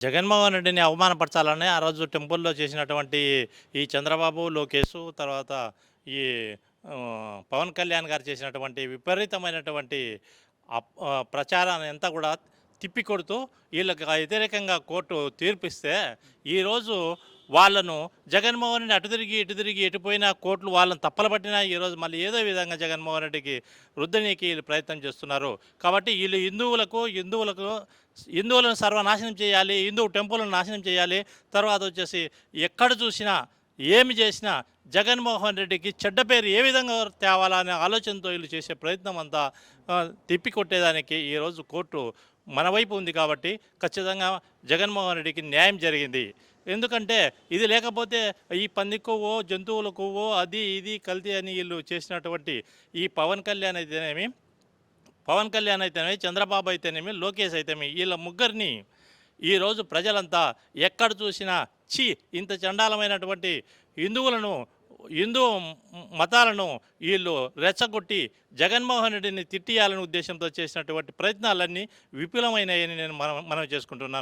జగన్మోహన్ రెడ్డిని అవమానపరచాలని ఆ రోజు టెంపుల్‌లో చేసినటువంటి ఈ చంద్రబాబు, లోకేషు తర్వాత ఈ పవన్ కళ్యాణ్ గారు చేసినటువంటి విపరీతమైనటువంటి ప్రచారాన్ని అంతా కూడా తిప్పికొడుతూ వీళ్ళకి వ్యతిరేకంగా కోర్టు తీర్పిస్తే ఈరోజు వాళ్ళను జగన్మోహన్ రెడ్డి అటు తిరిగి, ఇటు తిరిగి ఎటు పోయినా కోర్టులు వాళ్ళని తప్పలబట్టినా ఈరోజు మళ్ళీ ఏదో విధంగా జగన్మోహన్ రెడ్డికి రుద్దనీకి వీళ్ళు ప్రయత్నం చేస్తున్నారు. కాబట్టి వీళ్ళు హిందువులను సర్వనాశనం చేయాలి, హిందూ టెంపుల్‌లను నాశనం చేయాలి. తర్వాత వచ్చేసి ఎక్కడ చూసినా, ఏమి చేసినా జగన్మోహన్ రెడ్డికి చెడ్డ పేరు ఏ విధంగా తేవాలా అనే ఆలోచనతో వీళ్ళు చేసే ప్రయత్నం అంతా తిప్పికొట్టేదానికి ఈరోజు కోర్టు మన వైపు ఉంది కాబట్టి ఖచ్చితంగా జగన్మోహన్ రెడ్డికి న్యాయం జరిగింది. ఎందుకంటే ఇది లేకపోతే ఈ పంది కొవ్వో, జంతువుల కొవ్వో అది ఇది కల్తీ అని వీళ్ళు చేసినటువంటి ఈ పవన్ కళ్యాణ్ అయితేనేమి, చంద్రబాబు అయితేనేమి, లోకేష్ అయితేనేమి వీళ్ళ ముగ్గురిని ఈరోజు ప్రజలంతా ఎక్కడ చూసినా ఛీ ఇంత చండాలమైనటువంటి హిందువులను హిందూ మతాలను వీళ్ళు రెచ్చగొట్టి జగన్మోహన్ రెడ్డిని తిట్టియాలనే ఉద్దేశంతో చేసినటువంటి ప్రయత్నాలన్నీ విఫలమైనాయని నేను మనవి చేసుకుంటున్నాను.